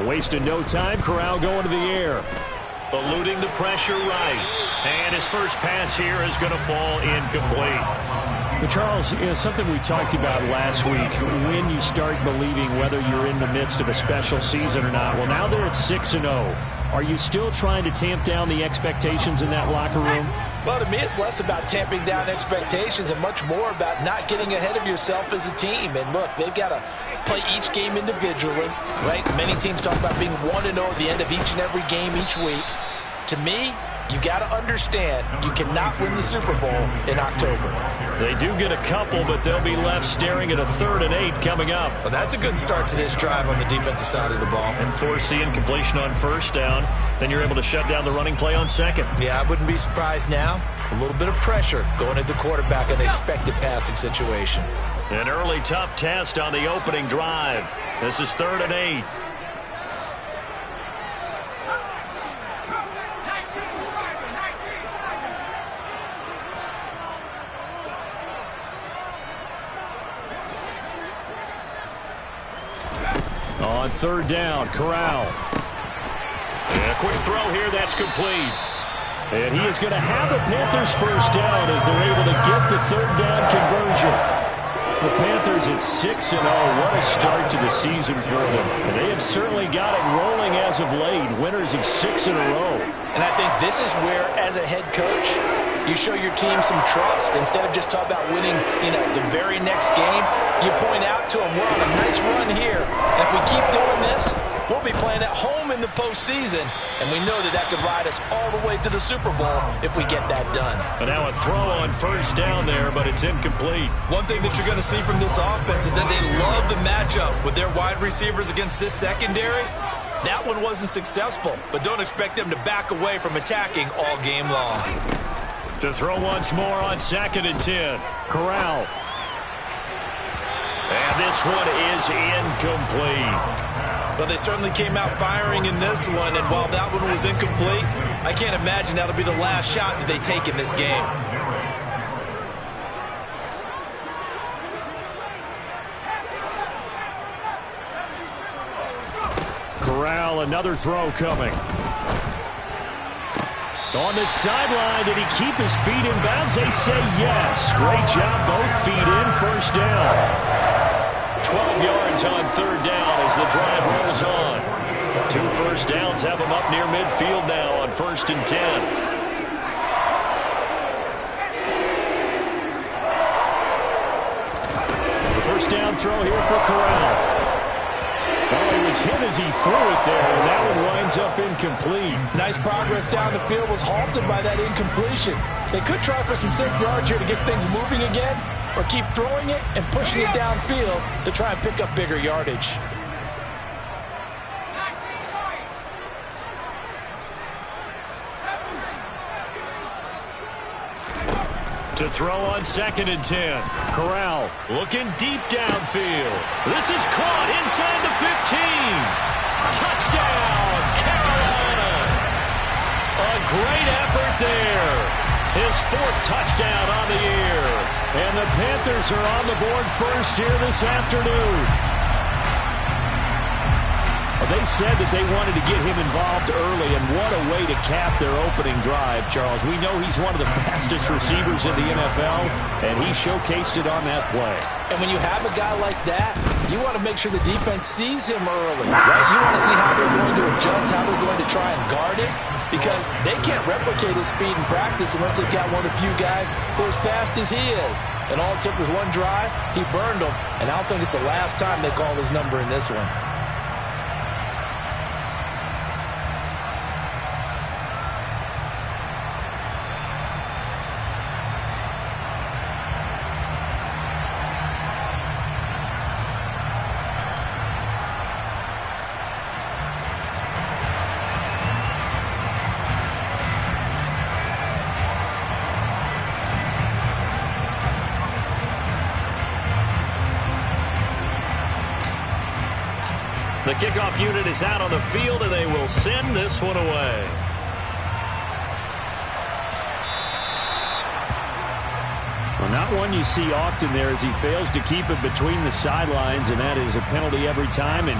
Wasting no time. Corral going to the air. Eluding the pressure right. And his first pass here is going to fall incomplete. But Charles, something we talked about last week, when you start believing whether you're in the midst of a special season or not. Well, now they're at 6-0. Are you still trying to tamp down the expectations in that locker room? Well, to me, it's less about tamping down expectations and much more about not getting ahead of yourself as a team. And look, they've got to play each game individually, right? Many teams talk about being 1-0 at the end of each and every game each week. To me, you got to understand you cannot win the Super Bowl in October. They do get a couple, but they'll be left staring at a 3rd and 8 coming up. Well, that's a good start to this drive on the defensive side of the ball. And force the incompletion on 1st down. Then you're able to shut down the running play on 2nd. Yeah, I wouldn't be surprised now. A little bit of pressure going at the quarterback in the expected passing situation. An early tough test on the opening drive. This is 3rd and 8. On 3rd down, Corral. And a quick throw here, that's complete. And he is going to have the Panthers first down as they're able to get the 3rd down conversion. The Panthers at 6-0. What a start to the season for them. And they have certainly got it rolling as of late. Winners of 6 in a row. And I think this is where, as a head coach, you show your team some trust. Instead of just talking about winning, the very next game, you point out to them, we're on a nice run here. And if we keep doing this, we'll be playing at home in the postseason. And we know that could ride us all the way to the Super Bowl if we get that done. And now a throw on 1st down there, but it's incomplete. One thing that you're going to see from this offense is that they love the matchup with their wide receivers against this secondary. That one wasn't successful, but don't expect them to back away from attacking all game long. To throw once more on 2nd and 10. Corral. And this one is incomplete. Well, they certainly came out firing in this one, and while that one was incomplete, I can't imagine that'll be the last shot that they take in this game. Corral, another throw coming. On the sideline, did he keep his feet in bounds? They say yes. Great job, both feet in, 1st down. 12 yards on 3rd down as the drive rolls on. 2 first downs have them up near midfield now on 1st and 10. The 1st down throw here for Corral. Oh, it was hit as he threw it there, and that one winds up incomplete. Nice progress down the field was halted by that incompletion. They could try for some safe yards here to get things moving again, or keep throwing it and pushing it downfield to try and pick up bigger yardage. To throw on 2nd and 10. Corral looking deep downfield. This is caught inside the 15. Touchdown, Carolina. A great effort there. His 4th touchdown on the year. And the Panthers are on the board first here this afternoon. Well, they said that they wanted to get him involved early, and what a way to cap their opening drive, Charles. We know he's one of the fastest receivers in the NFL, and he showcased it on that play. And when you have a guy like that, you want to make sure the defense sees him early, right? You want to see how they're going to adjust, how they're going to try and guard him, because they can't replicate his speed in practice unless they've got one of the few guys who are as fast as he is. And all it took was one drive. He burned them, and I don't think it's the last time they call his number in this one. The kickoff unit is out on the field, and they will send this one away. Well, not one you see often there as he fails to keep it between the sidelines, and that is a penalty every time. And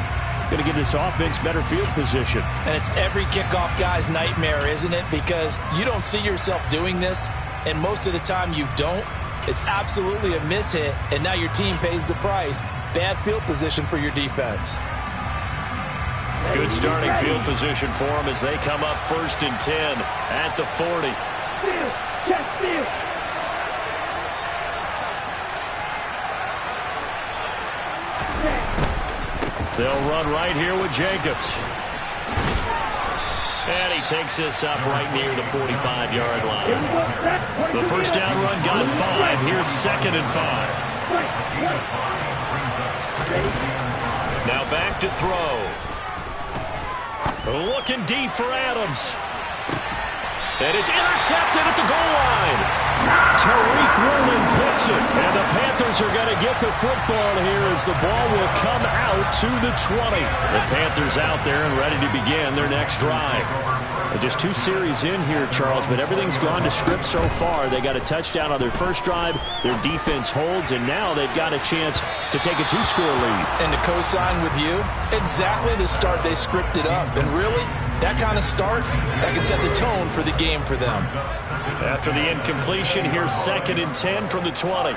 Going to give this offense better field position. And it's every kickoff guy's nightmare, isn't it? Because you don't see yourself doing this, and most of the time you don't. It's absolutely a mishit, and now your team pays the price. Bad field position for your defense. Good starting field position for them as they come up 1st and 10 at the 40. They'll run right here with Jacobs. And he takes this up right near the 45-yard line. The first down run got 5. Here's 2nd and 5. Now back to throw. Looking deep for Adams. And it's intercepted at the goal line. Tariq Woolen picks it. And the Panthers are going to get the football here as the ball will come out to the 20. The Panthers out there and ready to begin their next drive. Just 2 series in here, Charles, but everything's gone to script so far. They got a touchdown on their first drive. Their defense holds, and now they've got a chance to take a 2-score lead. And to co-sign with you, exactly the start they scripted up. And really, that kind of start, that can set the tone for the game for them. After the incompletion, here's 2nd and 10 from the 20.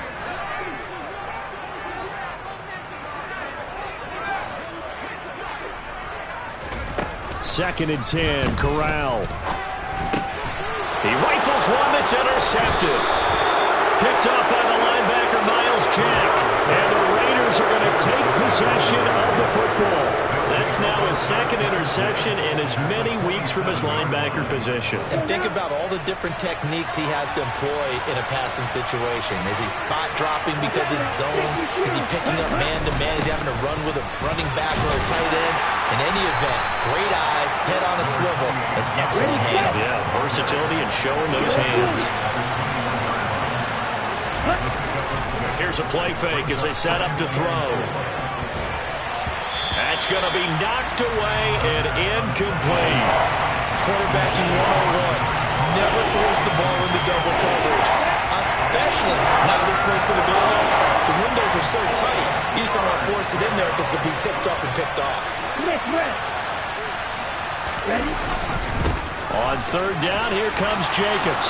Second and 10, Corral. He rifles one that's intercepted. Picked up by the linebacker, Miles Jack. And the Raiders are going to take possession of the football. That's now his 2nd interception in as many weeks from his linebacker position. And think about all the different techniques he has to employ in a passing situation. Is he spot dropping because it's zone? Is he picking up man-to-man? Is he having to run with a running back or a tight end? In any event, great eyes, head on a swivel, and excellent hands. Yeah, versatility and showing those hands. Here's a play fake as they set up to throw. That's going to be knocked away and incomplete. Quarterbacking 101. Never force the ball into double coverage, especially not this close to the goal line. The windows are so tight, you just don't want to force it in there because it's going to be tipped up and picked off. Ready? On 3rd down, here comes Jacobs.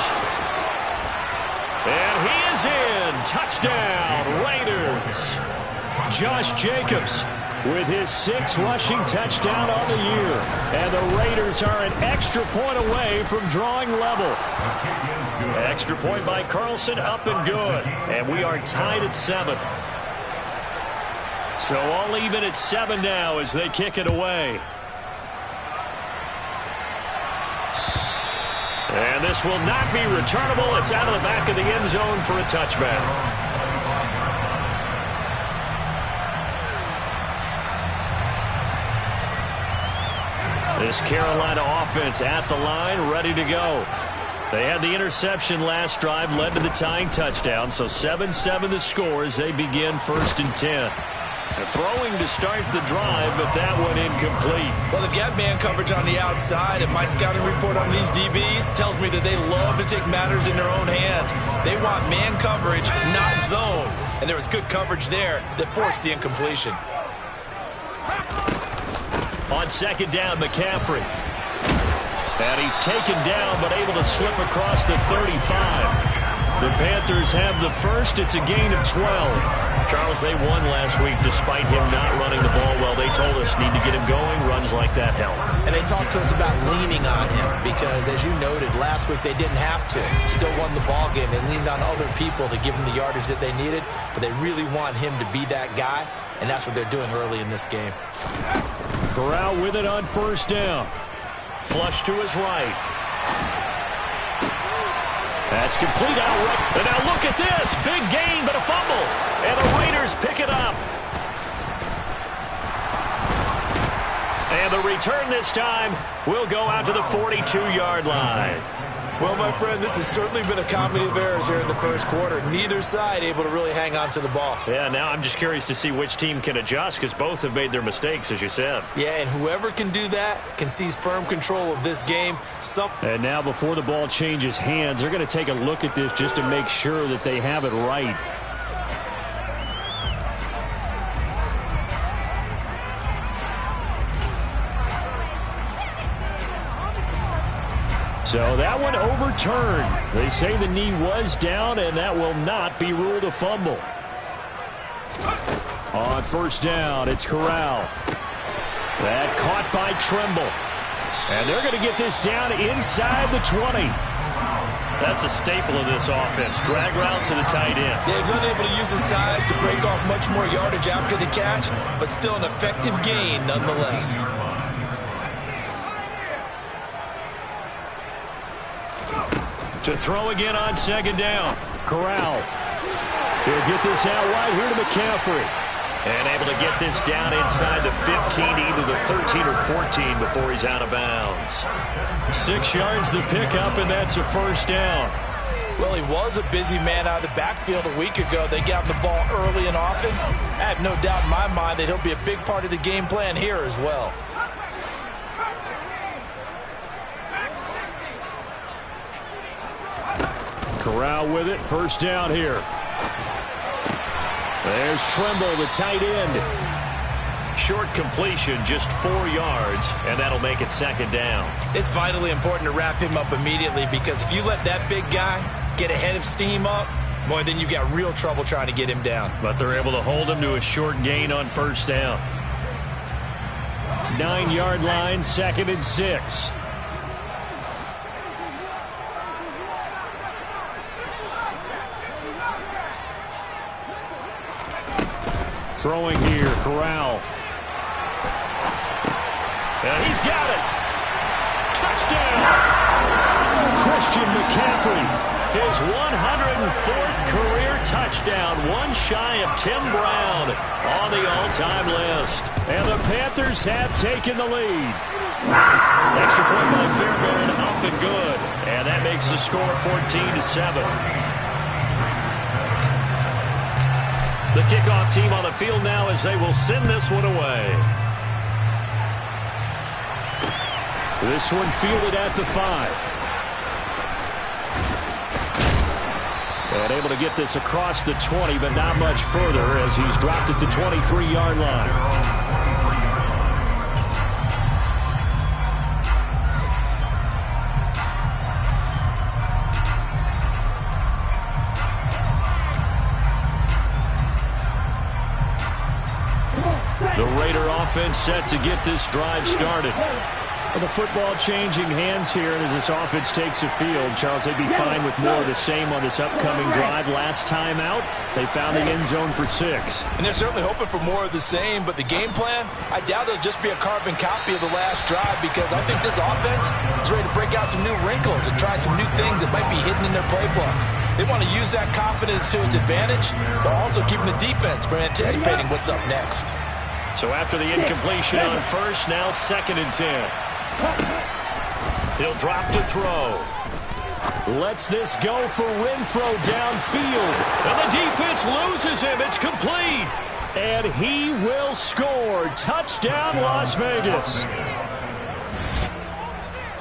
And he is in. Touchdown, Raiders. Josh Jacobs with his 6th rushing touchdown on the year. And the Raiders are an extra point away from drawing level. Extra point by Carlson, up and good. And we are tied at 7. So all even at 7 now as they kick it away. And this will not be returnable. It's out of the back of the end zone for a touchback. This Carolina offense at the line, ready to go. They had the interception last drive, led to the tying touchdown. So 7-7 the score as they begin 1st and 10. They're throwing to start the drive, but that one incomplete. Well, they've got man coverage on the outside, and my scouting report on these DBs tells me that they love to take matters in their own hands. They want man coverage, not zone. And there was good coverage there that forced the incompletion. On 2nd down, McCaffrey. And he's taken down, but able to slip across the 35. The Panthers have the first. It's a gain of 12. Charles, they won last week despite him not running the ball well. They told us need to get him going. Runs like that help. And they talked to us about leaning on him because, as you noted, last week they didn't have to. Still won the ball game. They leaned on other people to give them the yardage that they needed, but they really want him to be that guy, and that's what they're doing early in this game. Corral with it on 1st down. Flush to his right. That's complete out right. And now look at this. Big gain, but a fumble. And the Raiders pick it up. And the return this time will go out to the 42-yard line. Well, my friend, this has certainly been a comedy of errors here in the first quarter. Neither side able to really hang on to the ball. Yeah, now I'm just curious to see which team can adjust because both have made their mistakes, as you said. Yeah, and whoever can do that can seize firm control of this game. And now before the ball changes hands, they're going to take a look at this just to make sure that they have it right. So that one overturned. They say the knee was down, and that will not be ruled a fumble. On first down, it's Corral. That caught by Trimble. And they're going to get this down inside the 20. That's a staple of this offense. Drag route to the tight end. Yeah, he's unable to use his size to break off much more yardage after the catch, but still an effective gain nonetheless. To throw again on second down. Corral. He'll get this out wide here to McCaffrey. And able to get this down inside the 15, either the 13 or 14 before he's out of bounds. 6 yards the pickup, and that's a first down. Well, he was a busy man out of the backfield a week ago. They got the ball early and often. I have no doubt in my mind that he'll be a big part of the game plan here as well. Corral with it, first down here. There's Trimble, the tight end. Short completion, just 4 yards, and that'll make it second down. It's vitally important to wrap him up immediately, because if you let that big guy get ahead of steam up, boy, then you've got real trouble trying to get him down. But they're able to hold him to a short gain on first down. 9-yard line, 2nd and 6. Throwing here, Corral. And he's got it. Touchdown. Christian McCaffrey. His 104th career touchdown. One shy of Tim Brown on the all-time list. And the Panthers have taken the lead. Extra point by Fairbairn, up and good. And that makes the score 14-7. The kickoff team on the field now as they will send this one away. This one fielded at the 5. And able to get this across the 20, but not much further as he's dropped at the 23-yard line. The Raider offense set to get this drive started. Well, the football changing hands here, and as this offense takes the field, Charles, they'd be fine with more of the same on this upcoming drive. Last time out, they found the end zone for 6. And they're certainly hoping for more of the same, but the game plan, I doubt it'll just be a carbon copy of the last drive, because I think this offense is ready to break out some new wrinkles and try some new things that might be hidden in their playbook. They want to use that confidence to its advantage, but also keeping the defense from anticipating what's up next. So after the incompletion on first, now 2nd and 10. He'll drop to throw. Lets this go for Renfro downfield. And the defense loses him. It's complete. And he will score. Touchdown, Las Vegas.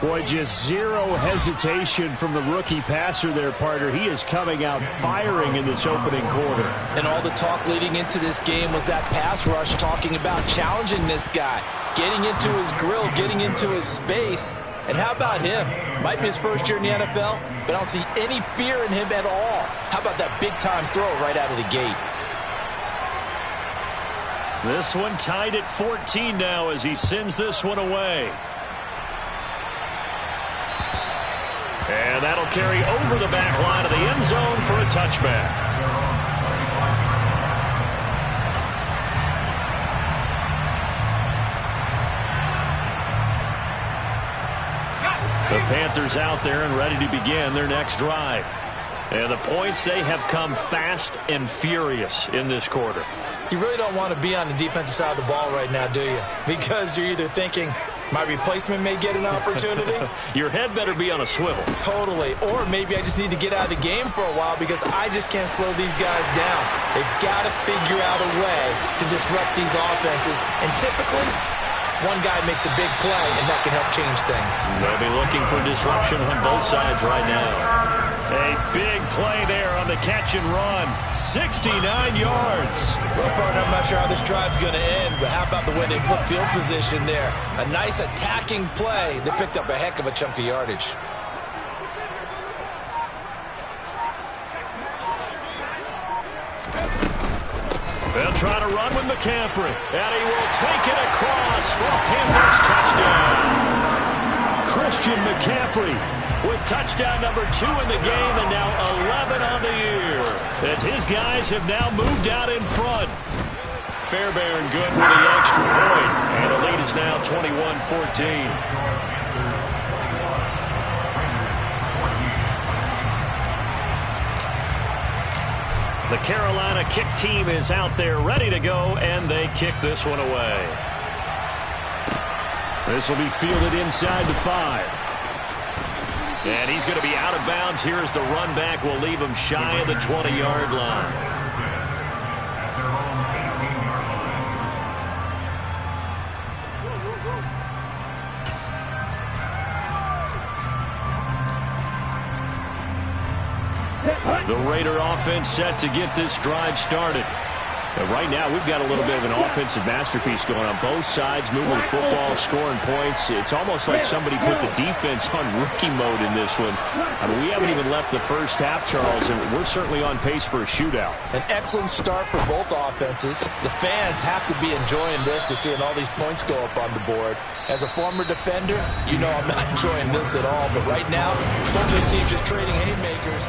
Boy, just zero hesitation from the rookie passer there, partner. He is coming out firing in this opening quarter. And all the talk leading into this game was that pass rush, talking about challenging this guy, getting into his grill, getting into his space. And how about him? Might be his first year in the NFL, but I don't see any fear in him at all. How about that big-time throw right out of the gate? This one tied at 14 now as he sends this one away. And that'll carry over the back line of the end zone for a touchback. The Panthers out there and ready to begin their next drive. And the points, they have come fast and furious in this quarter. You really don't want to be on the defensive side of the ball right now, do you? Because you're either thinking, my replacement may get an opportunity. Your head better be on a swivel. Totally. Or maybe I just need to get out of the game for a while because I just can't slow these guys down. They've got to figure out a way to disrupt these offenses. And typically, one guy makes a big play, and that can help change things. They'll be looking for disruption on both sides right now. A big play there on the catch and run. 69 yards. Well, partner, I'm not sure how this drive's going to end, but how about the way they flipped field position there? A nice attacking play that picked up a heck of a chunk of yardage. They'll try to run with McCaffrey. And he will take it across for a Panthers touchdown. Christian McCaffrey With touchdown number 2 in the game and now 11 on the year. As his guys have now moved out in front. Fairbairn good with the extra point. And the lead is now 21-14. The Carolina kick team is out there ready to go, and they kick this one away. This will be fielded inside the 5. And he's going to be out of bounds here as the run back will leave him shy of the 20-yard line. The Raider offense set to get this drive started. And right now, we've got a little bit of an offensive masterpiece going on both sides, moving the football, scoring points. It's almost like somebody put the defense on rookie mode in this one. I mean, we haven't even left the first half, Charles, and we're certainly on pace for a shootout. An excellent start for both offenses. The fans have to be enjoying this to seeing all these points go up on the board. As a former defender, you know I'm not enjoying this at all. But right now, both those teams just trading haymakers.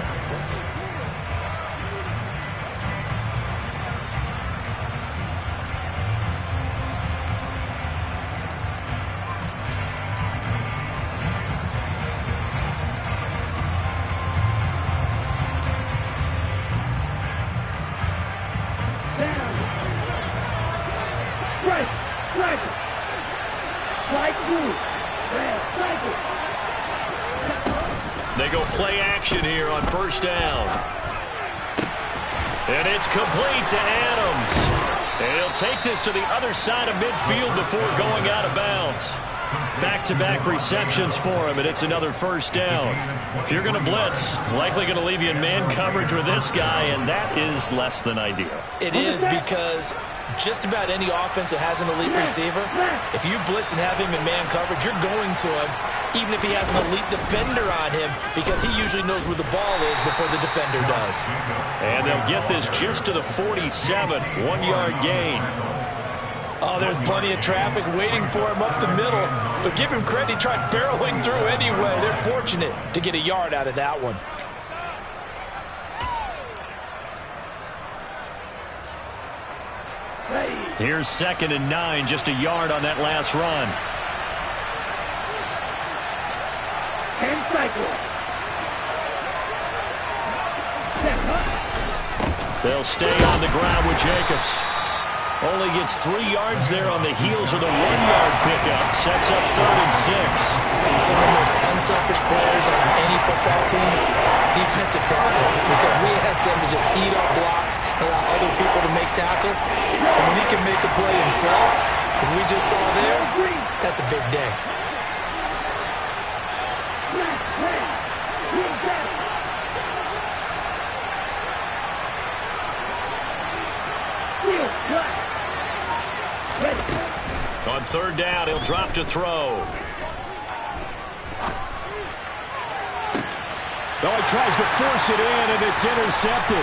They go play action here on first down. And it's complete to Adams. And he'll take this to the other side of midfield before going out of bounds. Back-to-back receptions for him, and it's another first down. If you're going to blitz, likely going to leave you in man coverage with this guy, and that is less than ideal. It is, because just about any offense that has an elite receiver, if you blitz and have him in man coverage, you're going to him, even if he has an elite defender on him, because he usually knows where the ball is before the defender does. And they'll get this just to the 47, 1-yard gain. Oh, there's plenty of traffic waiting for him up the middle. But give him credit, he tried barreling through anyway. They're fortunate to get a yard out of that one. Here's 2nd and 9, just a yard on that last run. They'll stay on the ground with Jacobs. Only gets 3 yards there on the heels of the 1-yard pickup. Sets up 3rd and 6. Some of the most unselfish players on any football team, defensive tackles, because we ask them to just eat up blocks and allow other people to make tackles. And when he can make a play himself, as we just saw there, that's a big day. On 3rd down, he'll drop to throw. Oh, he tries to force it in, and it's intercepted.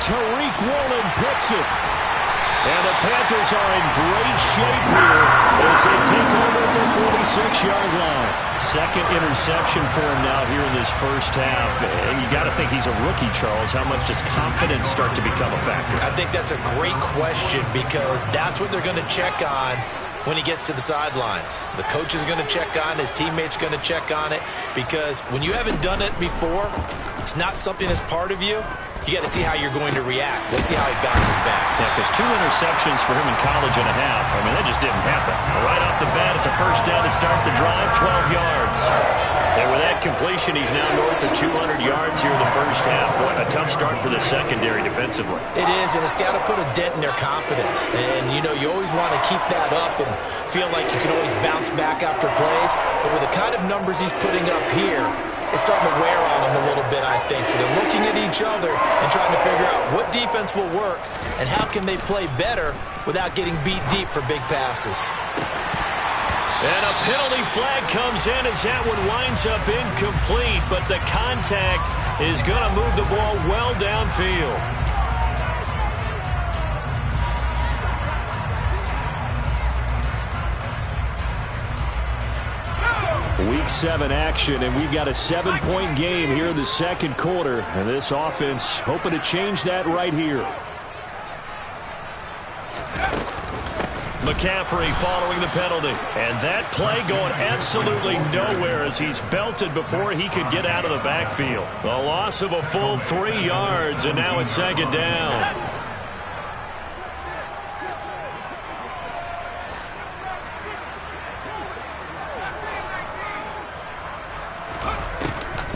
Tariq Woolen picks it. And the Panthers are in great shape here as they take over at the 46-yard line. 2nd interception for him now here in this first half. And you got to think he's a rookie, Charles. How much does confidence start to become a factor? I think that's a great question, because that's what they're going to check on when he gets to the sidelines. The coach is going to check on, his teammates going to check on it, because when you haven't done it before, it's not something that's part of you. You got to see how you're going to react. Let's see how he bounces back. Yeah, because 2 interceptions for him in college and a half. I mean, that just didn't happen. Right off the bat, it's a first down to start the drive, 12 yards. And with that completion, he's now north of 200 yards here in the first half. What a tough start for the secondary defensively. It is, and it's got to put a dent in their confidence. And, you know, you always want to keep that up and feel like you can always bounce back after plays. But with the kind of numbers he's putting up here, it's starting to wear on them a little bit, I think. So they're looking at each other and trying to figure out what defense will work and how can they play better without getting beat deep for big passes. And a penalty flag comes in as that one winds up incomplete, but the contact is going to move the ball well downfield. 7 action, and we've got a 7-point game here in the second quarter. And this offense hoping to change that right here. McCaffrey following the penalty. And that play going absolutely nowhere as he's belted before he could get out of the backfield. A loss of a full 3 yards, and now it's second down.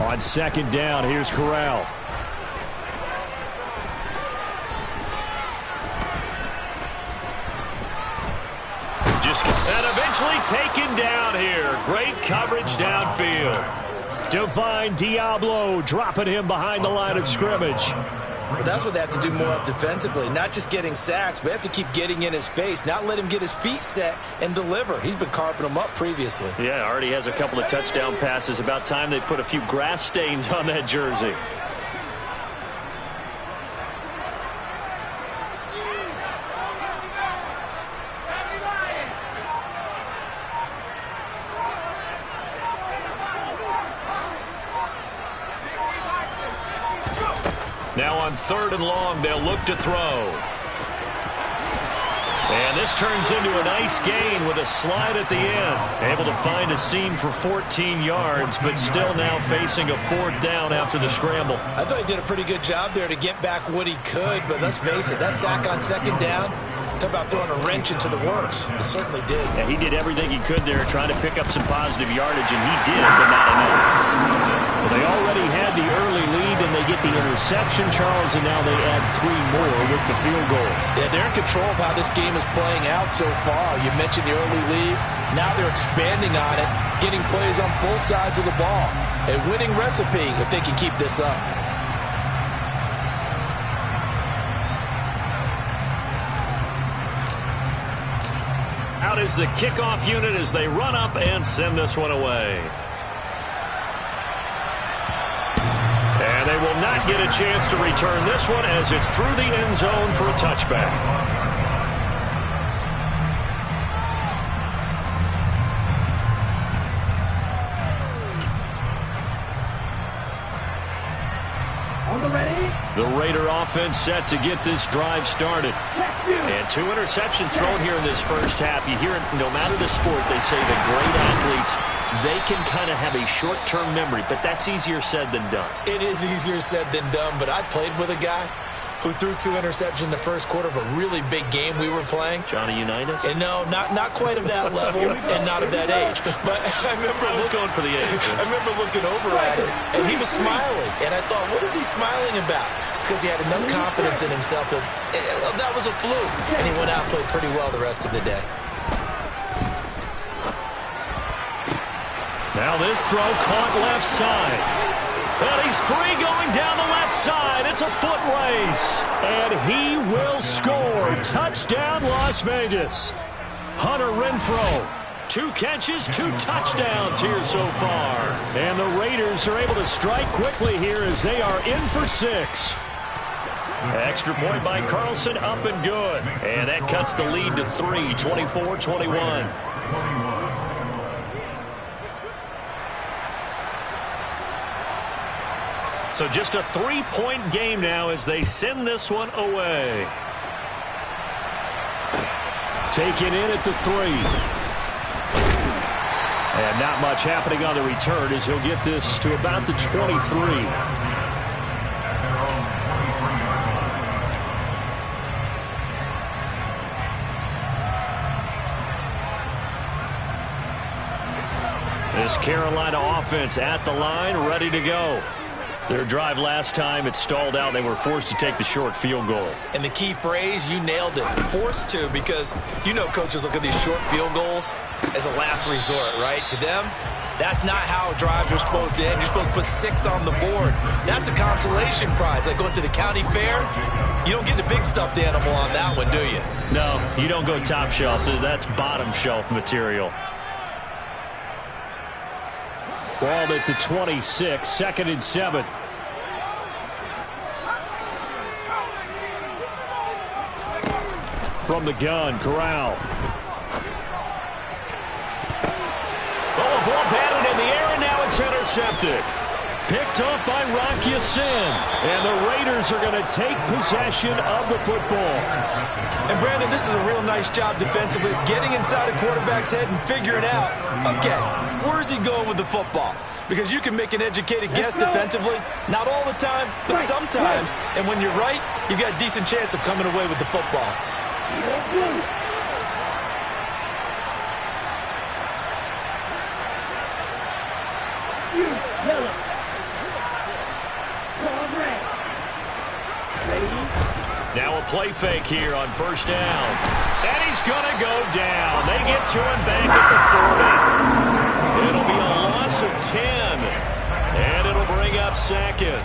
On second down, here's Corral. And eventually taken down here. Great coverage downfield. Divine Diablo dropping him behind the line of scrimmage. Well, that's what they have to do more of defensively. Not just getting sacks, but they have to keep getting in his face. Not let him get his feet set and deliver. He's been carving them up previously. Yeah, already has a couple of touchdown passes. About time they put a few grass stains on that jersey. Now on 3rd and long, they'll look to throw. And this turns into a nice gain with a slide at the end. Able to find a seam for 14 yards, but still now facing a 4th down after the scramble. I thought he did a pretty good job there to get back what he could, but let's face it, that sack on 2nd down, talk about throwing a wrench into the works. It certainly did. Yeah, he did everything he could there, trying to pick up some positive yardage, and he did, but not enough. Well, they already had the early lead, and they get the interception, Charles, and now they add 3 more with the field goal. Yeah, they're in control of how this game is playing out so far. You mentioned the early lead. Now they're expanding on it, getting plays on both sides of the ball. A winning recipe if they can keep this up. Out is the kickoff unit as they run up and send this one away. And they will not get a chance to return this one as it's through the end zone for a touchback. The Raider offense set to get this drive started. And 2 interceptions thrown here in this first half. You hear it, no matter the sport, they say that great athletes, they can kind of have a short-term memory, but that's easier said than done. It is easier said than done, but I played with a guy who threw 2 interceptions in the first quarter of a really big game we were playing. Johnny Unitas? And no, not quite of that level and not of that age. But I was going for the age. I remember looking over at him, and he was smiling. And I thought, what is he smiling about? It's because he had enough confidence in himself that that was a fluke. And he went out and played pretty well the rest of the day. Now this throw caught left side. And he's free going down the left side. It's a foot race. And he will score. Touchdown, Las Vegas. Hunter Renfrow. 2 catches, 2 touchdowns here so far. And the Raiders are able to strike quickly here as they are in for 6. Extra point by Carlson, up and good. And that cuts the lead to 3, 24-21. So just a 3-point game now as they send this one away. Taken in at the 3. And not much happening on the return as he'll get this to about the 23. This Carolina offense at the line, ready to go. Their drive last time, it stalled out. They were forced to take the short field goal. And the key phrase, you nailed it. Forced to, because you know coaches look at these short field goals as a last resort, right? To them, that's not how drives are supposed to end. You're supposed to put 6 on the board. That's a consolation prize. Like going to the county fair, you don't get the big stuffed animal on that one, do you? No, you don't go top shelf. That's bottom shelf material. Balled at the 26, 2nd and 7. From the gun, Corral. Oh, a ball batted in the air, and intercepted. Picked off by Rocky Sin. And the Raiders are going to take possession of the football. And Brandon, this is a real nice job defensively of getting inside a quarterback's head and figuring out, okay, where's he going with the football? Because you can make an educated guess defensively. Not all the time, but sometimes. And when you're right, you've got a decent chance of coming away with the football. Now a play fake here on first down. And he's going to go down. They get to him back at the 40. It'll be a loss of 10. And it'll bring up second.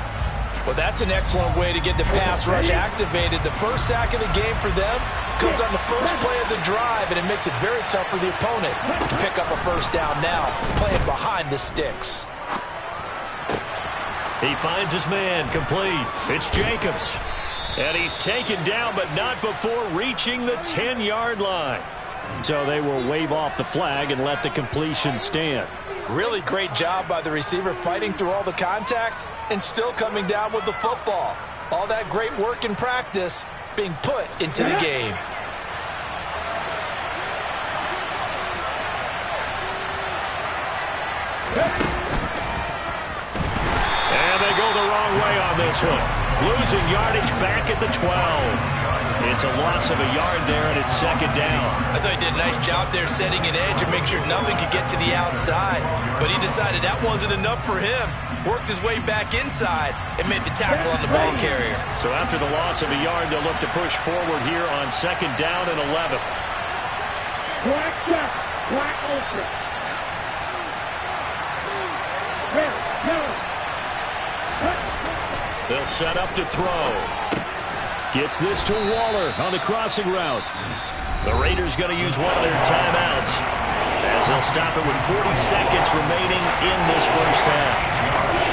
Well, that's an excellent way to get the pass rush activated. The first sack of the game for them comes on the first play of the drive, and it makes it very tough for the opponent to pick up a first down now, playing behind the sticks. He finds his man complete. It's Jacobs. And he's taken down, but not before reaching the 10-yard line. So they will wave off the flag and let the completion stand. Really great job by the receiver fighting through all the contact and still coming down with the football. All that great work in practice being put into the game. And they go the wrong way on this one. Losing yardage back at the 12. It's a loss of a yard there, and it's second down. I thought he did a nice job there setting an edge and make sure nothing could get to the outside. But he decided that wasn't enough for him. Worked his way back inside and made the tackle on the ball carrier. So after the loss of a yard, they'll look to push forward here on second down and 11. Black shot, black ultra. Red, yellow. They'll set up to throw. Gets this to Waller on the crossing route. The Raiders going to use one of their timeouts as they'll stop it with 40 seconds remaining in this first half.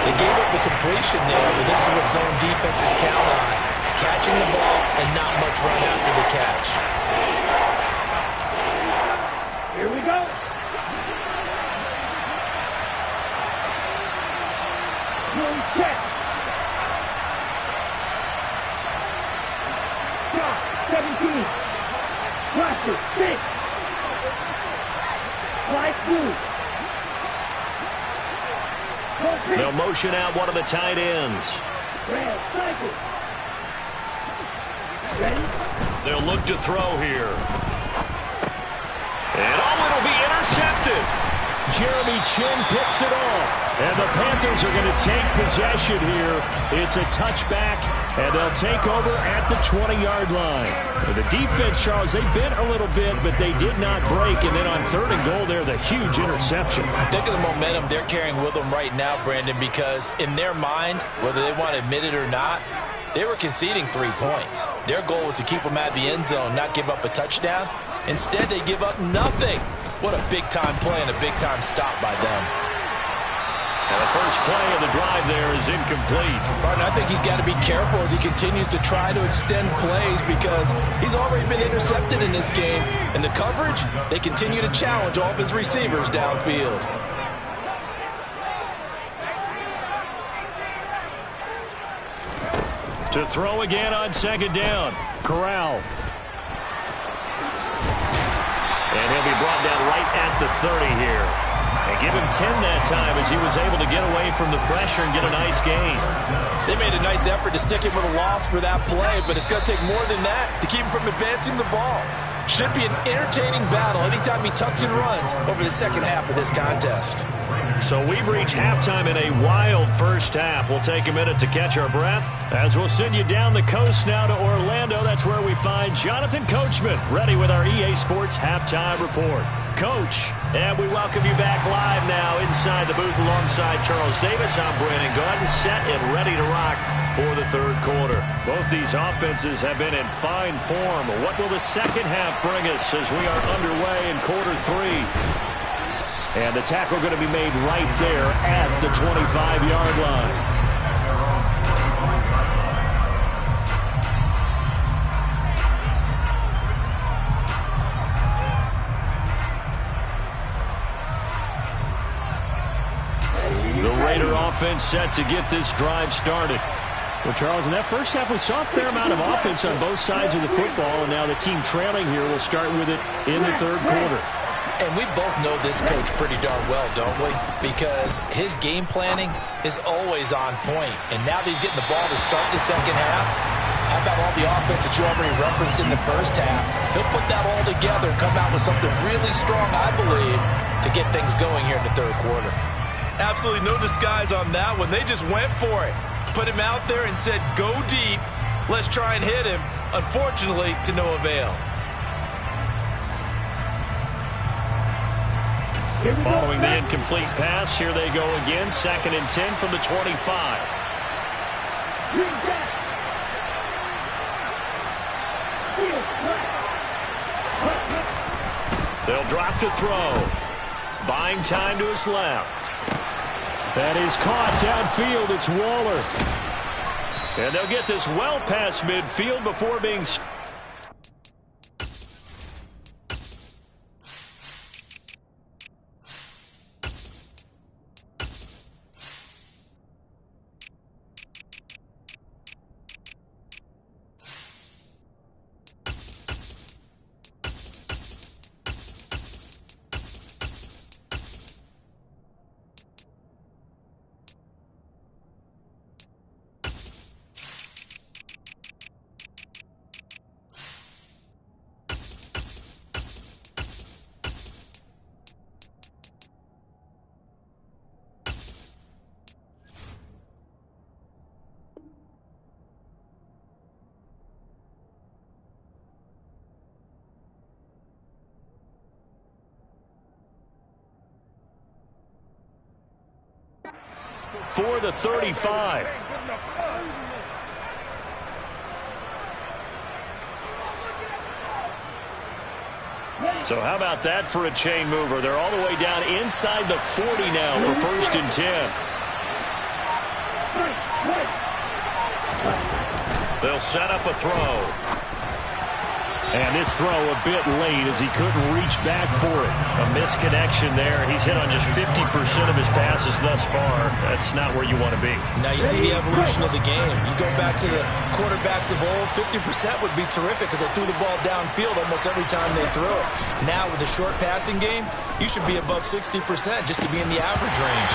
They gave up the completion there, but this is what zone defenses count on. Catching the ball and not much run after the catch. Here we go. Check. 17. Cluster. 6. Light blue. They'll motion out one of the tight ends. Red. Cycle. Ready? They'll look to throw here. And it'll be intercepted. Jeremy Chin picks it off. And the Panthers are going to take possession here. It's a touchback, and they'll take over at the 20-yard line. And the defense, Charles, they bent a little bit, but they did not break. And then on third and goal there, the huge interception. Think of the momentum they're carrying with them right now, Brandon, because in their mind, whether they want to admit it or not, they were conceding 3 points. Their goal was to keep them at the end zone, not give up a touchdown. Instead, they give up nothing. What a big-time play and a big-time stop by them. And the first play of the drive there is incomplete. Barton, I think he's got to be careful as he continues to try to extend plays because he's already been intercepted in this game. And the coverage, they continue to challenge all of his receivers downfield. To throw again on second down. Corral. And he'll be brought down right at the 30 here. And give him 10 that time as he was able to get away from the pressure and get a nice gain. They made a nice effort to stick him with a loss for that play, but it's going to take more than that to keep him from advancing the ball. Should be an entertaining battle anytime he tucks and runs over the second half of this contest. So we've reached halftime in a wild first half. We'll take a minute to catch our breath as we'll send you down the coast now to Orlando. That's where we find Jonathan Coachman ready with our EA Sports Halftime Report. Coach, and we welcome you back live now inside the booth alongside Charles Davis. I'm Brandon Gaudin, set and ready to rock for the third quarter. Both these offenses have been in fine form. What will the second half bring us as we are underway in quarter three? And the tackle going to be made right there at the 25-yard line. offense set to get this drive started. Well, Charles, in that first half, we saw a fair amount of offense on both sides of the football, and now the team trailing here will start with it in the third quarter. And we both know this coach pretty darn well, don't we? Because his game planning is always on point. And now that he's getting the ball to start the second half, how about all the offense that you already referenced in the first half? He'll put that all together and come out with something really strong, I believe, to get things going here in the third quarter. Absolutely no disguise on that one. They just went for it. Put him out there and said, go deep. Let's try and hit him. Unfortunately, to no avail. Following the incomplete pass, here they go again. 2nd and 10 from the 25. They'll drop to throw. Buying time to his left. That is caught downfield. It's Waller. And they'll get this well past midfield before being... for the 35. So how about that for a chain mover? They're all the way down inside the 40 now for 1st and 10. They'll set up a throw. And this throw a bit late as he couldn't reach back for it. A misconnection there. He's hit on just 50% of his passes thus far. That's not where you want to be. Now you see the evolution of the game. You go back to the quarterbacks of old, 50% would be terrific because they threw the ball downfield almost every time they threw it. Now with the short passing game, you should be above 60% just to be in the average range.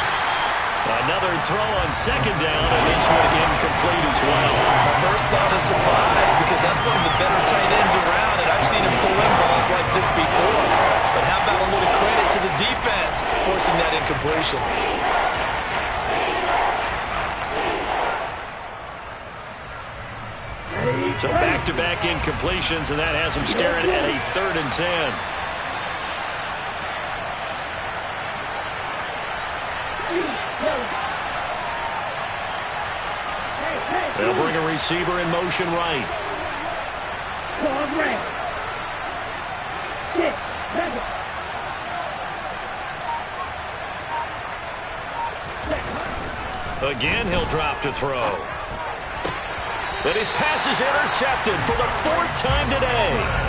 Another throw on 2nd down, and this one incomplete as well. My first thought is surprise because that's one of the better tight ends around, and I've seen him pull in balls like this before. But how about a little credit to the defense forcing that incompletion? So back-to-back incompletions, and that has him staring at a 3rd and 10. They'll bring a receiver in motion right. Again, he'll drop to throw. But his pass is intercepted for the 4th time today.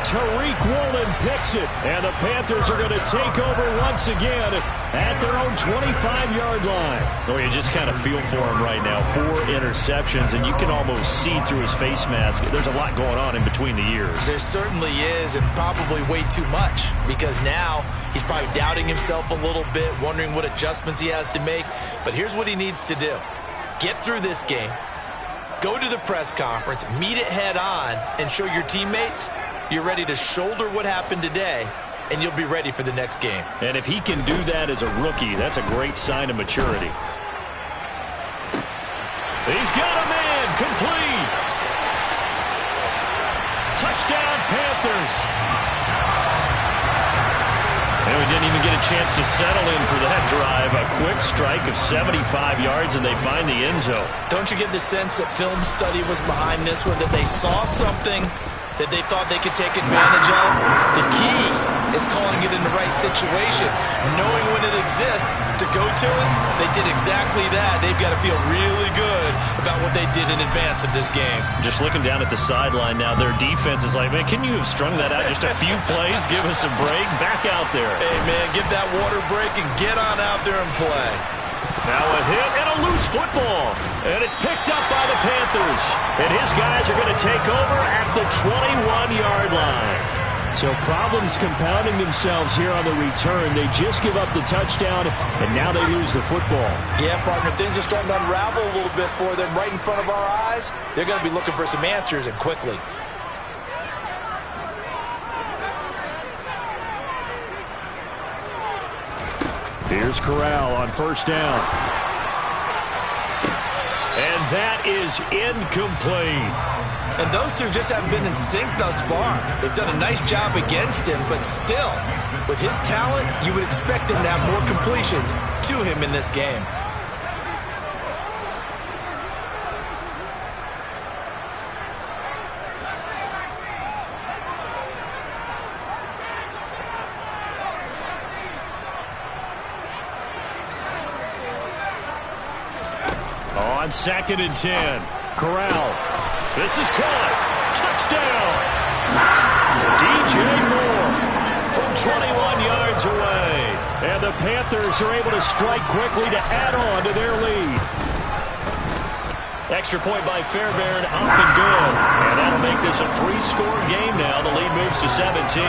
Tariq Woolen picks it, and the Panthers are going to take over once again at their own 25-yard line. Oh, you just kind of feel for him right now. 4 interceptions, and you can almost see through his face mask. There's a lot going on in between the ears. There certainly is, and probably way too much, because now he's probably doubting himself a little bit, wondering what adjustments he has to make. But here's what he needs to do. Get through this game, go to the press conference, meet it head on, and show your teammates you're ready to shoulder what happened today, and you'll be ready for the next game. And if he can do that as a rookie, that's a great sign of maturity. He's got a man, complete. Touchdown, Panthers. And we didn't even get a chance to settle in for that drive. A quick strike of 75 yards, and they find the end zone. Don't you get the sense that film study was behind this one, that they saw something that they thought they could take advantage of? The key is calling it in the right situation, knowing when it exists to go to it. They did exactly that. They've got to feel really good about what they did in advance of this game. Just looking down at the sideline now, their defense is like, man, can you have strung that out just a few plays? Give us a break. Back out there. Hey, man, give that water break and get on out there and play. Now a hit and a loose football. And it's picked up by the Panthers. And his guys are going to take over at the 21-yard line. So problems compounding themselves here on the return. They just give up the touchdown, and now they lose the football. Yeah, partner, things are starting to unravel a little bit for them right in front of our eyes. They're going to be looking for some answers, and quickly. Here's Corral on first down. And that is incomplete. And those two just haven't been in sync thus far. They've done a nice job against him, but still, with his talent, you would expect him to have more completions to him in this game. On 2nd and 10, Corral. This is caught. Touchdown. DJ Moore from 21 yards away. And the Panthers are able to strike quickly to add on to their lead. Extra point by Fairbairn, up and good. And that'll make this a 3-score game now. The lead moves to 17.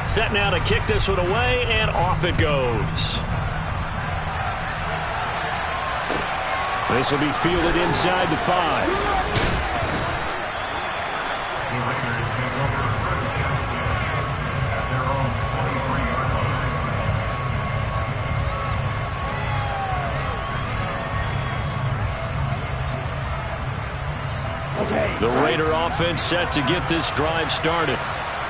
Set now to kick this one away, and off it goes. This will be fielded inside the 5. The Raider offense set to get this drive started.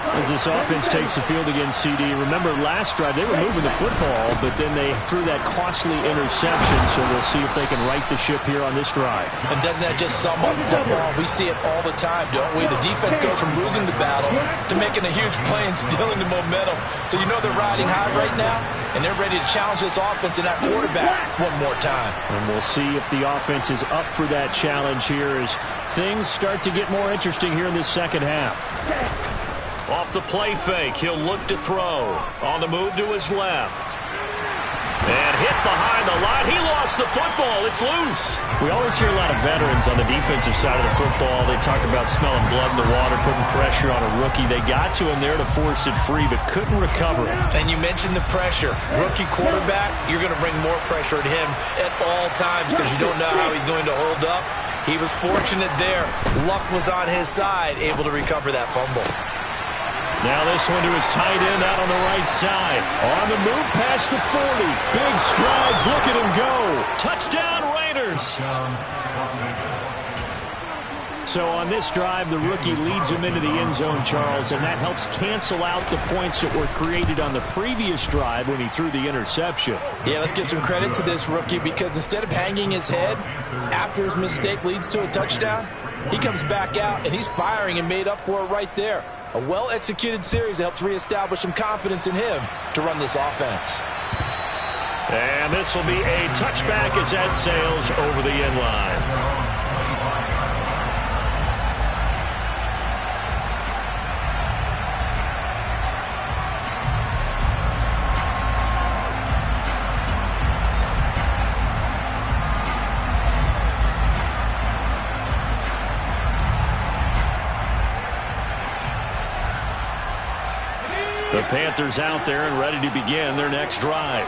As this offense takes the field against CD. Remember, last drive, they were moving the football, but then they threw that costly interception, so we'll see if they can right the ship here on this drive. And doesn't that just sum up football? We see it all the time, don't we? The defense goes from losing the battle to making a huge play and stealing the momentum. So you know they're riding high right now, and they're ready to challenge this offense and that quarterback one more time. And we'll see if the offense is up for that challenge here as things start to get more interesting here in this second half. Off the play fake, he'll look to throw. On the move to his left. And hit behind the line. He lost the football. It's loose. We always hear a lot of veterans on the defensive side of the football. They talk about smelling blood in the water, putting pressure on a rookie. They got to him there to force it free, but couldn't recover it. And you mentioned the pressure. Rookie quarterback, you're going to bring more pressure at him at all times because you don't know how he's going to hold up. He was fortunate there. Luck was on his side, able to recover that fumble. Now this one to his tight end out on the right side. On the move past the 40. Big strides. Look at him go. Touchdown Raiders. So on this drive, the rookie leads him into the end zone, Charles, and that helps cancel out the points that were created on the previous drive when he threw the interception. Yeah, let's give some credit to this rookie because instead of hanging his head after his mistake leads to a touchdown, he comes back out and he's firing and made up for it right there. A well-executed series helps reestablish some confidence in him to run this offense. And this will be a touchback as that sails over the end line. The Panthers out there and ready to begin their next drive.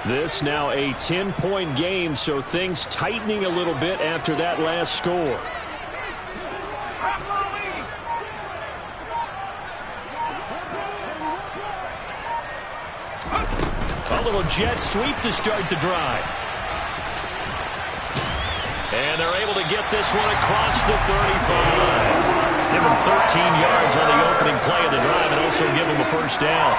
This now a 10-point game, so things tightening a little bit after that last score. A little jet sweep to start the drive. And they're able to get this one across the 35. Give him 13 yards on the opening play of the drive and also give him a first down.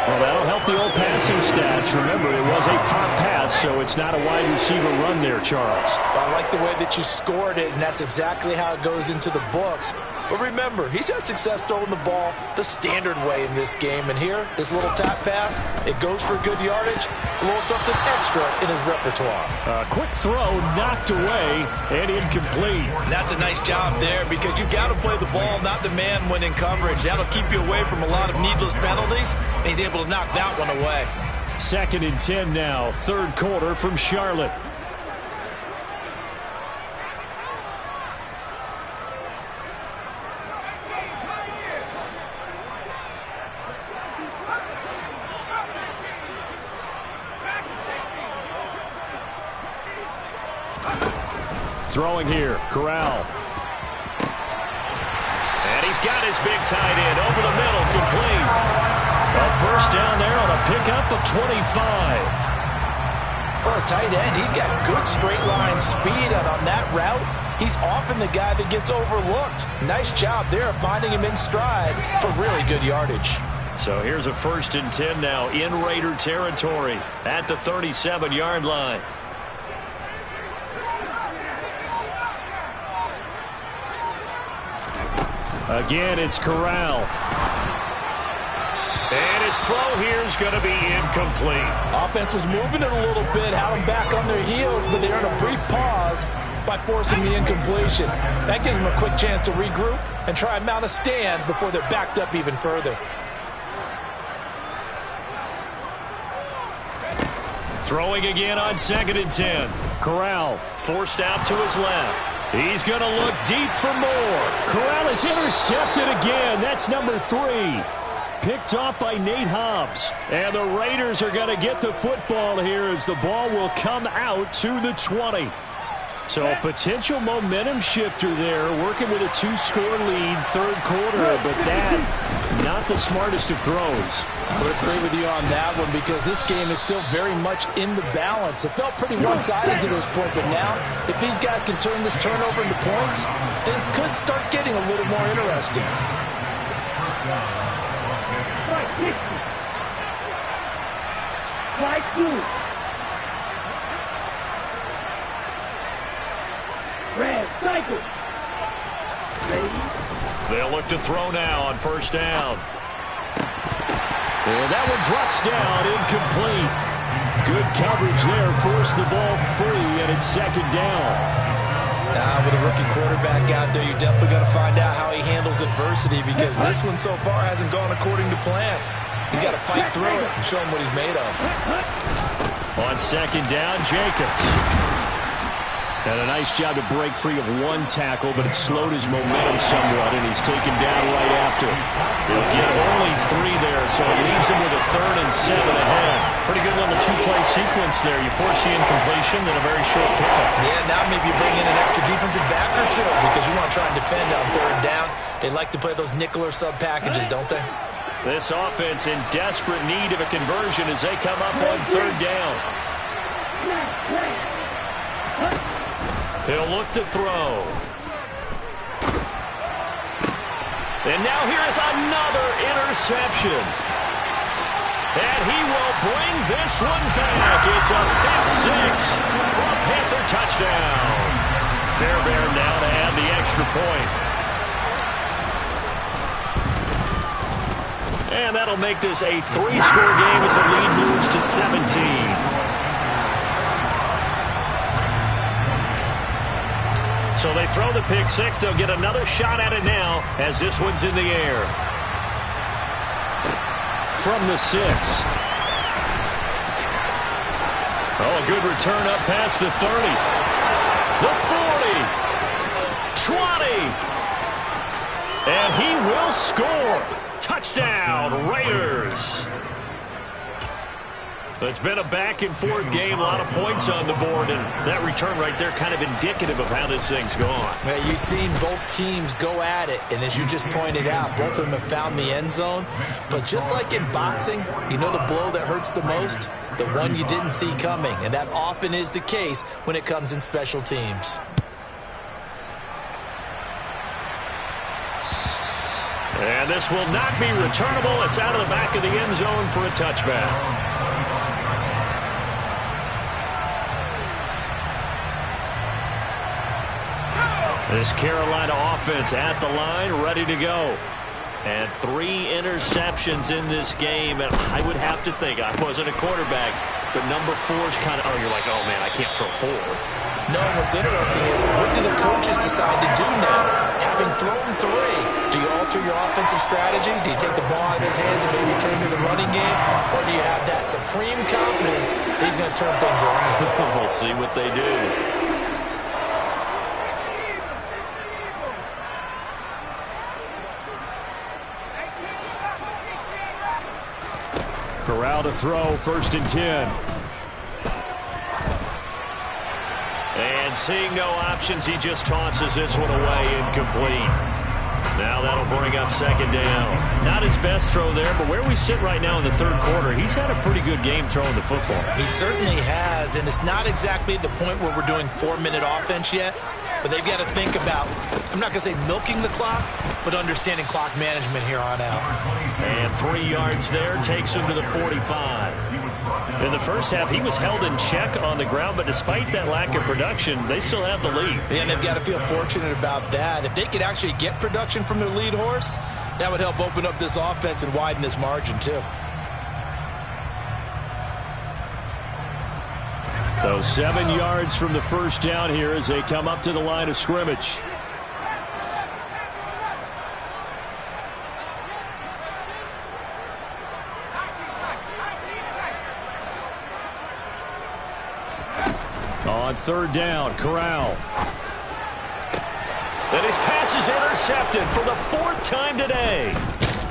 Well, that'll help the old passing stats. Remember, it was a pop pass, so it's not a wide receiver run there, Charles. I like the way that you scored it, and that's exactly how it goes into the books. But remember, he's had success throwing the ball the standard way in this game. And here, this little tap pass, it goes for good yardage, a little something extra in his repertoire. A quick throw knocked away and incomplete. And that's a nice job there because you've got to play the ball, not the man when in coverage. That'll keep you away from a lot of needless penalties, and he's able to knock that one away. 2nd and 10 now, 3rd quarter from Charlotte. Throwing here, Corral. And he's got his big tight end over the middle, complete. A first down there on a pickup of 25. For a tight end, he's got good straight line speed, and on that route, he's often the guy that gets overlooked. Nice job there of finding him in stride for really good yardage. So here's a 1st and 10 now in Raider territory at the 37-yard line. Again, it's Corral. And his throw here is going to be incomplete. Offense was moving it a little bit, had them back on their heels, but they earned a brief pause by forcing the incompletion. That gives them a quick chance to regroup and try and mount a stand before they're backed up even further. Throwing again on 2nd and 10. Corral Forced out to his left. He's going to look deep for more. Corral is intercepted again. That's number 3. Picked off by Nate Hobbs. And the Raiders are going to get the football here as the ball will come out to the 20. So a potential momentum shifter there, working with a 2-score lead, 3rd quarter, but that, not the smartest of throws. I would agree with you on that one because this game is still very much in the balance. It felt pretty one-sided to this point, but now, if these guys can turn this turnover into points, things could start getting a little more interesting. Strike 2. Red cycle. Ready? They'll look to throw now on 1st down. And that one drops down, incomplete. Good coverage there, forced the ball free, and it's 2nd down. With a rookie quarterback out there, you're definitely going to find out how he handles adversity because this one so far hasn't gone according to plan. He's got to fight through it and show him what he's made of. On 2nd down, Jacobs. And a nice job to break free of one tackle, but it slowed his momentum somewhat, and he's taken down right after. He'll get only 3 there, so it leaves him with a 3rd and 7 ahead. Pretty good little 2-play sequence there. You force the incompletion, then a very short pickup. Yeah, now maybe you bring in an extra defensive back or two because you want to try and defend on 3rd down. They like to play those nickel or sub packages, don't they? This offense in desperate need of a conversion as they come up on 3rd down. He'll look to throw. And now here is another interception. And he will bring this one back. It's a pick 6 for a Panther touchdown. Fairbairn now to add the extra point. And that'll make this a 3-score game as the lead moves to 17. So they throw the pick 6. They'll get another shot at it now as this one's in the air. From the 6. Oh, a good return up past the 30. The 40. 20. And he will score. Touchdown, Raiders. It's been a back-and-forth game, a lot of points on the board, and that return right there kind of indicative of how this thing's gone. Yeah, you've seen both teams go at it, and as you just pointed out, both of them have found the end zone. But just like in boxing, you know the blow that hurts the most? The one you didn't see coming, and that often is the case when it comes in special teams. And this will not be returnable. It's out of the back of the end zone for a touchback. This Carolina offense at the line, ready to go. And 3 interceptions in this game. And I would have to think, I wasn't a quarterback, but number 4 is kind of, you're like, oh, man, I can't throw 4. No, what's interesting is, what do the coaches decide to do now? Having thrown 3, do you alter your offensive strategy? Do you take the ball out of his hands and maybe turn to the running game? Or do you have that supreme confidence that he's going to turn things around? We'll see what they do. Corral to throw, 1st and 10. And seeing no options, he just tosses this one away, incomplete. Now that'll bring up 2nd down. Not his best throw there, but where we sit right now in the 3rd quarter, he's had a pretty good game throwing the football. He certainly has, and it's not exactly at the point where we're doing 4-minute offense yet, but they've got to think about, I'm not going to say milking the clock, but understanding clock management here on out. And 3 yards there takes him to the 45. In the first half, he was held in check on the ground, but despite that lack of production, they still have the lead. And they've got to feel fortunate about that. If they could actually get production from their lead horse, that would help open up this offense and widen this margin too. So 7 yards from the 1st down here as they come up to the line of scrimmage. On 3rd down, Corral. And his pass is intercepted for the 4th time today.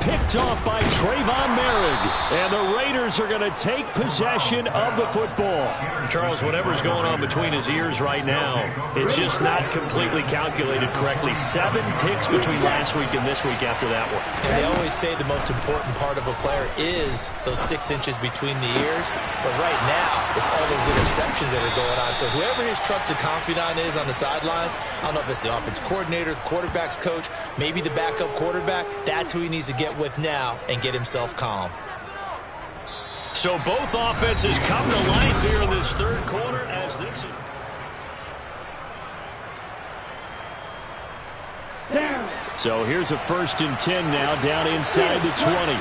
Picked off by Trayvon Merrick. And the Raiders are going to take possession of the football. Charles, whatever's going on between his ears right now, it's just not completely calculated correctly. 7 picks between last week and this week after that one. And they always say the most important part of a player is those 6 inches between the ears. But right now, it's all those interceptions that are going on. So whoever his trusted confidant is on the sidelines, I don't know if it's the offense coordinator, the quarterback's coach, maybe the backup quarterback, that's who he needs to get with now and get himself calm. So both offenses come to life here in this 3rd quarter as this is... Down. So here's a 1st and 10 now, down inside the 20.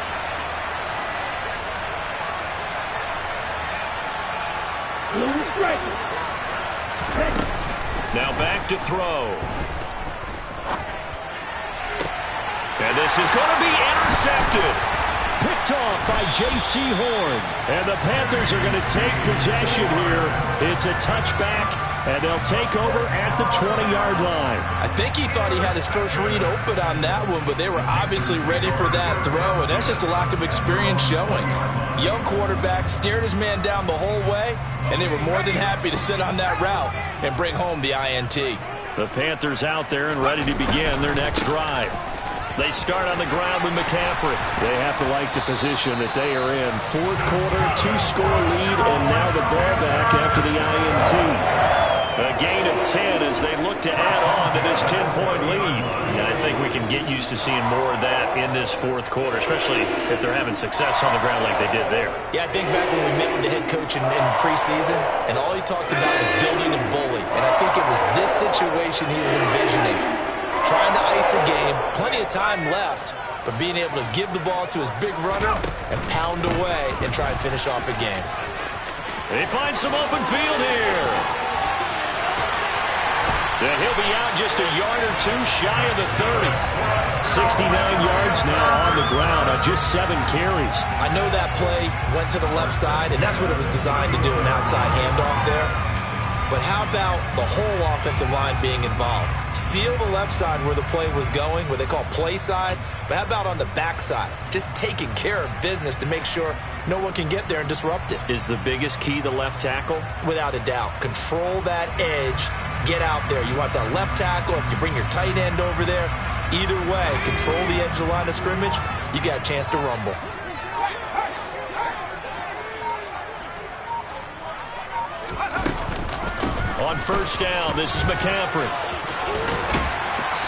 Now back to throw. And this is going to be intercepted. Picked off by J.C. Horn. And the Panthers are going to take possession here. It's a touchback, and they'll take over at the 20-yard line. I think he thought he had his first read open on that one, but they were obviously ready for that throw, and that's just a lack of experience showing. Young quarterback stared his man down the whole way, and they were more than happy to sit on that route and bring home the INT. The Panthers out there and ready to begin their next drive. They start on the ground with McCaffrey. They have to like the position that they are in. 4th quarter, 2-score lead, and now the ball back after the INT. A gain of 10 as they look to add on to this 10-point lead. And I think we can get used to seeing more of that in this 4th quarter, especially if they're having success on the ground like they did there. Yeah, I think back when we met with the head coach in preseason, and all he talked about was building a bully. And I think it was this situation he was envisioning. Trying to ice a game, plenty of time left, but being able to give the ball to his big runner and pound away and try and finish off a game. They find some open field here. And he'll be out just a yard or 2 shy of the 30. 69 yards now on the ground on just 7 carries. I know that play went to the left side, and that's what it was designed to do, an outside handoff there. But how about the whole offensive line being involved? Seal the left side where the play was going, what they call play side. But how about on the back side? Just taking care of business to make sure no one can get there and disrupt it. Is the biggest key the left tackle? Without a doubt. Control that edge. Get out there. You want that left tackle. If you bring your tight end over there, either way, control the edge of the line of scrimmage, you got a chance to rumble. On 1st down, this is McCaffrey.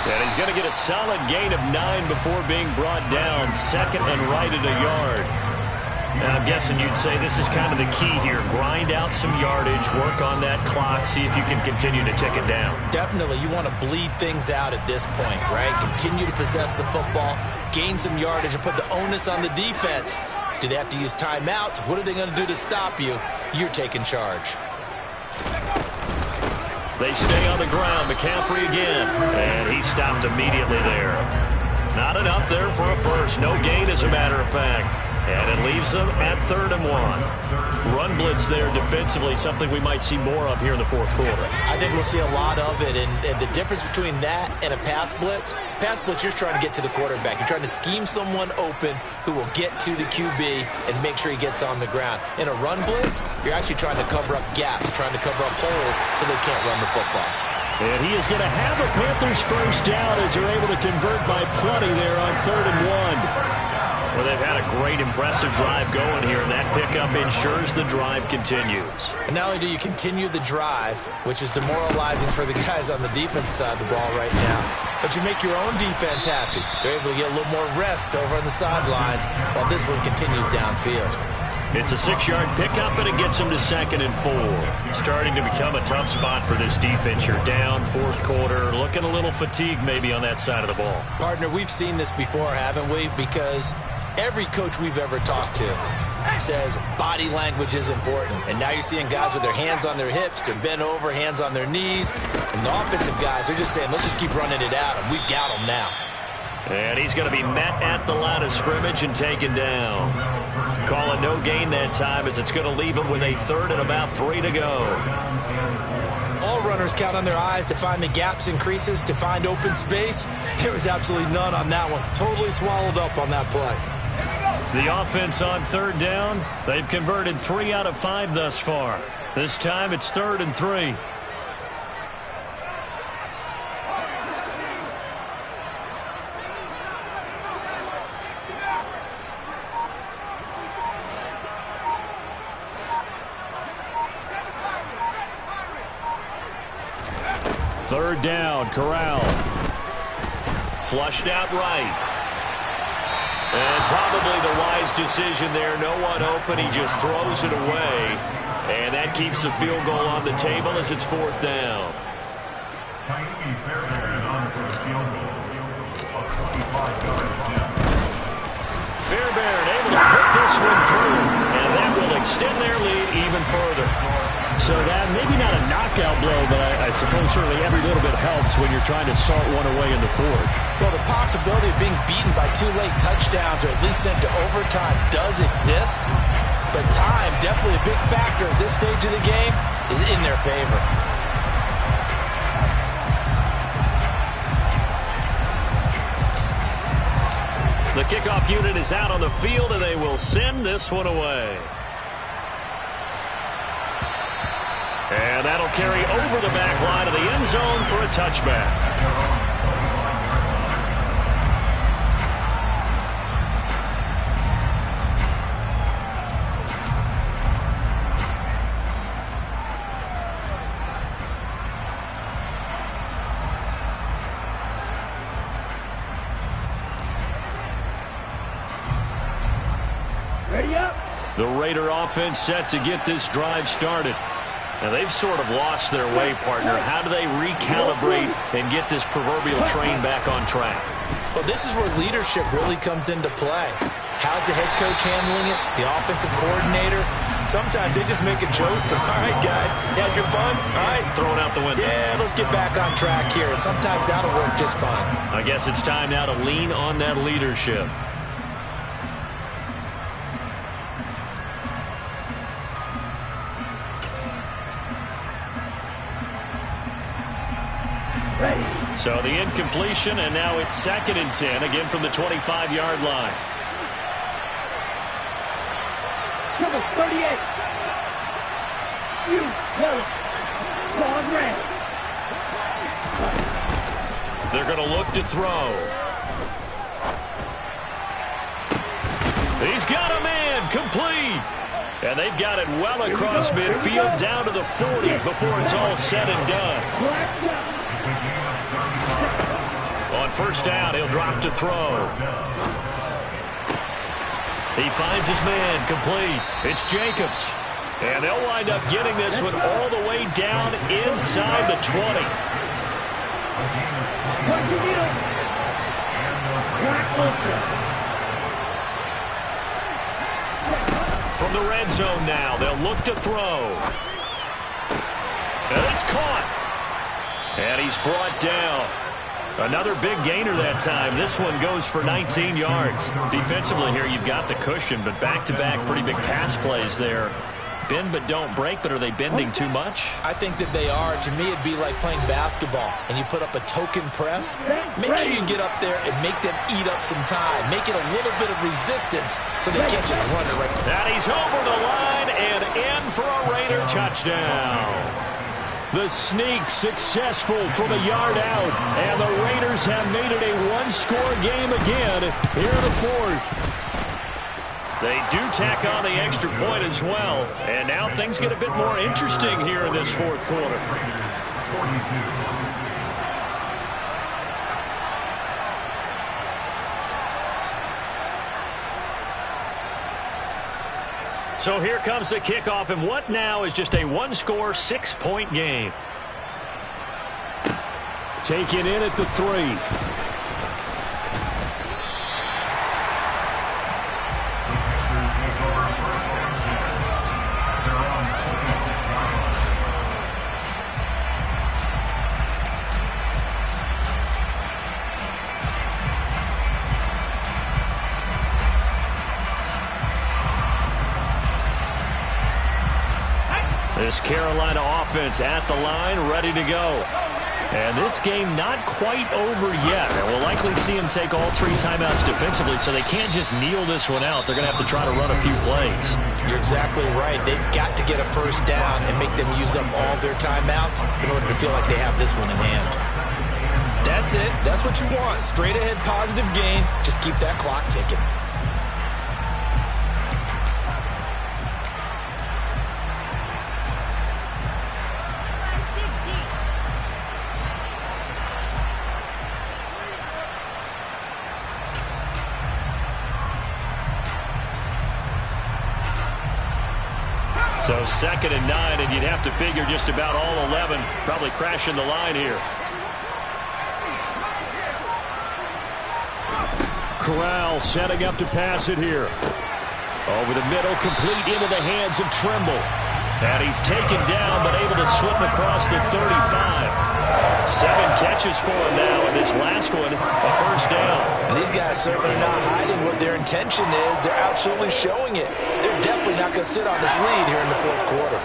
And he's going to get a solid gain of 9 before being brought down. 2nd and right at a yard. And I'm guessing you'd say this is kind of the key here. Grind out some yardage, work on that clock, see if you can continue to tick it down. Definitely, you want to bleed things out at this point, right? Continue to possess the football, gain some yardage, and put the onus on the defense. Do they have to use timeouts? What are they going to do to stop you? You're taking charge. They stay on the ground. McCaffrey again. And he stopped immediately there. Not enough there for a first. No gain, as a matter of fact. And it leaves them at 3rd and 1. Run blitz there defensively, something we might see more of here in the fourth quarter. I think we'll see a lot of it. And the difference between that and a pass blitz, you're trying to get to the quarterback. You're trying to scheme someone open who will get to the QB and make sure he gets on the ground. In a run blitz, you're actually trying to cover up gaps, trying to cover up holes so they can't run the football. And he is going to have a Panthers first down as they're able to convert by plenty there on 3rd and 1. Well, they've had a great, impressive drive going here, and that pickup ensures the drive continues. And not only do you continue the drive, which is demoralizing for the guys on the defense side of the ball right now, but you make your own defense happy. They're able to get a little more rest over on the sidelines while this one continues downfield. It's a 6-yard pickup, and it gets them to 2nd and 4. Starting to become a tough spot for this defense. You're down, fourth quarter, looking a little fatigued maybe on that side of the ball. Partner, we've seen this before, haven't we? Because every coach we've ever talked to says body language is important. And now you're seeing guys with their hands on their hips, they're bent over, hands on their knees. And the offensive guys are just saying, let's just keep running it out, and we've got them now. And he's going to be met at the line of scrimmage and taken down. Call it no gain that time, as it's going to leave him with a 3rd and about 3 to go. All runners count on their eyes to find the gaps and creases, to find open space. There was absolutely none on that one. Totally swallowed up on that play. The offense on 3rd down. They've converted 3 out of 5 thus far. This time it's 3rd and 3. Third down, Corral. Flushed out right. And probably the wise decision there. No one open. He just throws it away. And that keeps the field goal on the table as it's 4th down. Fairbairn able to put this one through. And that will extend their lead even further. So that, maybe not a knockout blow, but I suppose certainly every little bit helps when you're trying to salt one away in the 4th. Well, the possibility of being beaten by 2 late touchdowns or at least sent to overtime does exist. But time, definitely a big factor at this stage of the game, is in their favor. The kickoff unit is out on the field, and they will send this one away. And that'll carry over the back line of the end zone for a touchback. Ready up. The Raider offense set to get this drive started. Now, they've sort of lost their way, partner. How do they recalibrate and get this proverbial train back on track? Well, this is where leadership really comes into play. How's the head coach handling it? The offensive coordinator? Sometimes they just make a joke. All right, guys, you had your fun? All right. Throw it out the window. Yeah, let's get back on track here. And sometimes that'll work just fine. I guess it's time now to lean on that leadership. So the incompletion, and now it's 2nd and 10, again from the 25-yard line. Number 38. You yellow. Ball red. They're going to look to throw. He's got a man, complete. And they've got it well across midfield down to the 40 before it's all said and done. On first down, he'll drop to throw. He finds his man complete. It's Jacobs. And they'll wind up getting this one all the way down inside the 20. From the red zone now, they'll look to throw. And it's caught. And he's brought down. Another big gainer that time. This one goes for 19 yards. Defensively here, you've got the cushion, but back-to-back pretty big pass plays there. Bend but don't break, but are they bending too much? I think that they are. To me, it'd be like playing basketball, and you put up a token press. Make sure you get up there and make them eat up some time. Make it a little bit of resistance so they can't just run it right. And he's over the line and in for a Raider touchdown. The sneak successful from a yard out, and the Raiders have made it a one-score game again here in the fourth. They do tack on the extra point as well, and now things get a bit more interesting here in this fourth quarter. So here comes the kickoff, and what now is just a one-score, 6-point game. Taken in at the 3. This Carolina offense at the line, ready to go. And this game not quite over yet. And we'll likely see them take all 3 timeouts defensively, so they can't just kneel this one out. They're going to have to try to run a few plays. You're exactly right. They've got to get a first down and make them use up all their timeouts in order to feel like they have this one in hand. That's it. That's what you want. Straight ahead positive gain. Just keep that clock ticking. So 2nd and 9, and you'd have to figure just about all 11 probably crashing the line here. Corral setting up to pass it here. Over the middle, complete into the hands of Trimble. And he's taken down, but able to slip across the 35. 7 catches for him now, and this last one, a first down. And these guys certainly are not hiding what their intention is. They're absolutely showing it. They're definitely not going to sit on this lead here in the fourth quarter.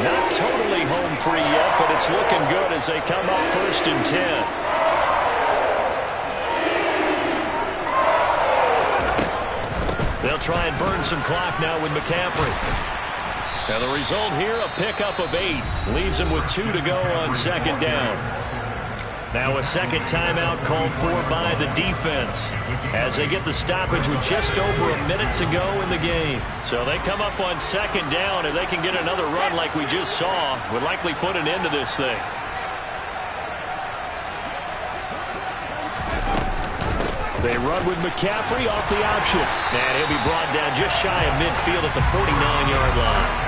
Not totally home free yet, but it's looking good as they come up 1st and 10. They'll try and burn some clock now with McCaffrey. Now the result here, a pickup of 8. Leaves them with 2 to go on 2nd down. Now a second timeout called for by the defense as they get the stoppage with just over a minute to go in the game. So they come up on 2nd down, and they can get another run like we just saw. Would likely put an end to this thing. They run with McCaffrey off the option. And he'll be brought down just shy of midfield at the 49-yard line.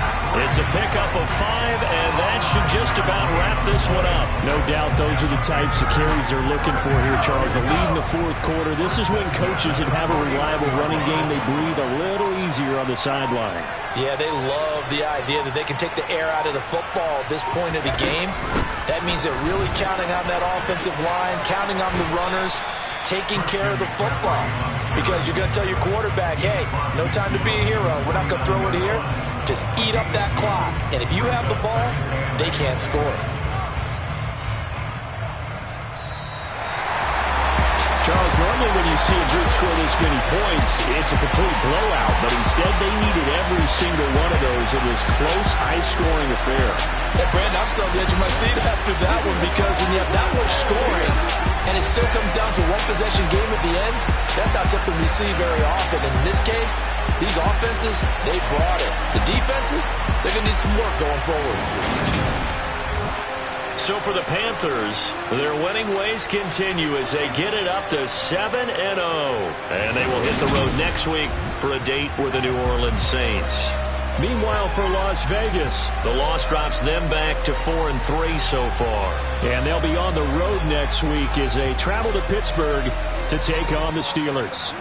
It's a pickup of 5, and that should just about wrap this one up. No doubt those are the types of carries they're looking for here, Charles. The lead in the fourth quarter. This is when coaches that have a reliable running game, they breathe a little easier on the sideline. Yeah, they love the idea that they can take the air out of the football at this point of the game. That means they're really counting on that offensive line, counting on the runners, taking care of the football. Because you're going to tell your quarterback, hey, no time to be a hero. We're not going to throw it here. Just eat up that clock. And if you have the ball, they can't score. Charles, normally when you see a group score this many points, it's a complete blowout. But instead, they needed every single one of those in this close, high-scoring affair. Hey, Brandon, I'm still on the edge of my seat after that one because when you have that much scoring and it still comes down to one possession game at the end, that's not something we see very often. And in this case, these offenses, they brought it. The defenses, they're going to need some work going forward. So for the Panthers, their winning ways continue as they get it up to 7-0. And they will hit the road next week for a date with the New Orleans Saints. Meanwhile, for Las Vegas, the loss drops them back to 4-3 so far. And they'll be on the road next week as they travel to Pittsburgh to take on the Steelers.